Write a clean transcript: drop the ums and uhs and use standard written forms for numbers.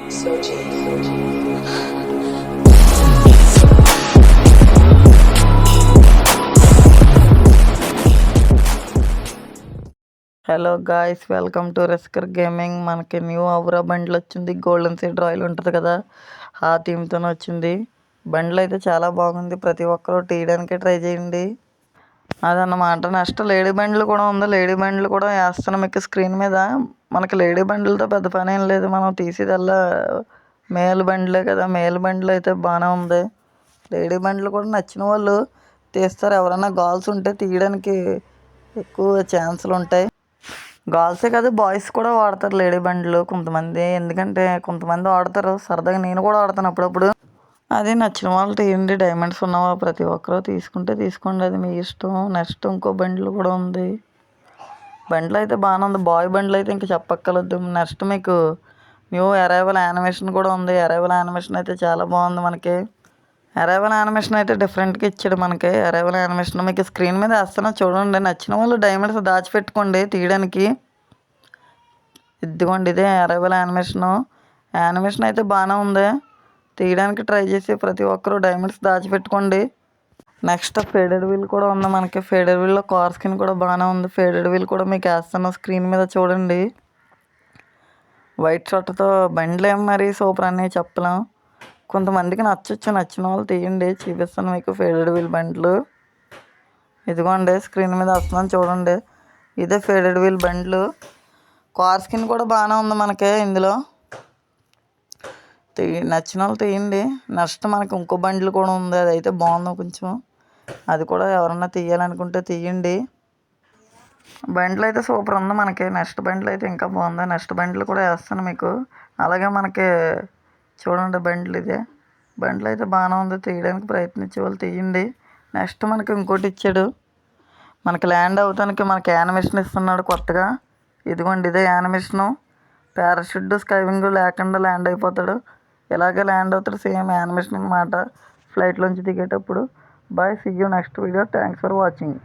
Hello guys, welcome to రెస్కర్ gaming. మనకి new అవరా బండ్లు వచ్చింది. గోల్డెన్ సీడ్ రాయల్ ఉంటుంది కదా, ఆ థీమ్తోనే వచ్చింది. బండ్లు అయితే చాలా బాగుంది. ప్రతి ఒక్కరూ తీయడానికి ట్రై చేయండి. అదన్నమాట. నెక్స్ట్ లేడీ బండ్లు కూడా ఉంది. లేడీ బండ్లు కూడా వేస్తున్నాం మీకు స్క్రీన్ మీద. మనకి లేడీ బండ్లతో పెద్ద పని ఏం లేదు. మనం తీసేదల్లా మేల్ బండ్లే కదా. మేల్ బండ్లు అయితే బాగానే ఉంది. లేడీ బండ్లు కూడా నచ్చిన వాళ్ళు తీస్తారు. ఎవరైనా గర్ల్స్ ఉంటే తీయడానికి ఎక్కువ ఛాన్సులు ఉంటాయి. గర్ల్సే కాదు, బాయ్స్ కూడా వాడతారు లేడీ బండ్లు కొంతమంది. ఎందుకంటే కొంతమంది వాడతారు సరదాగా. నేను కూడా వాడతాను అప్పుడప్పుడు. అది నచ్చిన వాళ్ళు తీయండి. డైమండ్స్ ఉన్నవా ప్రతి ఒక్కరూ తీసుకుంటే తీసుకోండి, అది మీ ఇష్టం. నెక్స్ట్ ఇంకో బండ్లు కూడా ఉంది. బండ్లు అయితే బాగానే ఉంది. బాయ్ బండ్లు అయితే ఇంకా చెప్పక్కర్లేదు. నెక్స్ట్ మీకు న్యూ అరైవల్ యానిమేషన్ కూడా ఉంది. అరైవల్ యానిమేషన్ అయితే చాలా బాగుంది. మనకి అరైవల్ యానిమేషన్ అయితే డిఫరెంట్గా ఇచ్చాడు. మనకి అరైవల్ యానిమేషన్ మీకు స్క్రీన్ మీద వేస్తున్నా చూడండి. నచ్చిన వాళ్ళు డైమండ్స్ దాచిపెట్టుకోండి తీయడానికి. ఇదిగోండి, ఇదే అరైవల్ యానిమేషన్ అయితే బాగానే ఉంది. తీయడానికి ట్రై చేసి ప్రతి ఒక్కరూ డైమండ్స్ దాచిపెట్టుకోండి. నెక్స్ట్ ఫేడెడ్ వీల్ కూడా ఉంది మనకి. ఫేడెడ్ వీల్లో కార్ స్కిన్ కూడా బాగానే ఉంది. ఫేడెడ్ వీల్ కూడా మీకు వేస్తున్నా స్క్రీన్ మీద చూడండి. వైట్ షర్ట్తో బండ్లు ఏం మరి సూపర్ అని చెప్పలేం. కొంతమందికి నచ్చొచ్చు. నచ్చిన వాళ్ళు తీయండి, చూపిస్తాను మీకు ఫేడెడ్ వీల్ బండ్లు. ఇదిగోండి స్క్రీన్ మీద వస్తున్నాను చూడండి. ఇదే ఫేడెడ్ వీల్ బండ్లు. కార్ స్కిన్ కూడా బాగానే ఉంది మనకి ఇందులో. నచ్చిన వాళ్ళు తీయండి. నెక్స్ట్ మనకి ఇంకో బండ్లు కూడా ఉంది. అది అయితే బాగుంది కొంచెం. అది కూడా ఎవరన్నా తీయాలనుకుంటే తీయండి. బండ్లు అయితే సూపర్ ఉంది మనకి. నెక్స్ట్ బండ్లు అయితే ఇంకా బాగుంది. నెక్స్ట్ బండ్లు కూడా వేస్తాను మీకు. అలాగే మనకి చూడండి బండ్లు. ఇదే బండ్లు అయితే బాగానే ఉంది. తీయడానికి ప్రయత్నించే వాళ్ళు తీయండి. నెక్స్ట్ మనకి ఇంకోటి ఇచ్చాడు. మనకి ల్యాండ్ అవుతానికి మనకి యానిమేషన్ ఇస్తున్నాడు కొత్తగా. ఇదిగోండి, ఇదే యానిమేషను. పారాషూట్ స్కైవింగ్ లేకుండా ల్యాండ్ అయిపోతాడు. ఇలాగే ల్యాండ్ అవుతాడు. సేమ్ యానిమేషన్ అనమాట ఫ్లైట్లోంచి దిగేటప్పుడు. Bye, see you next video. Thanks for watching.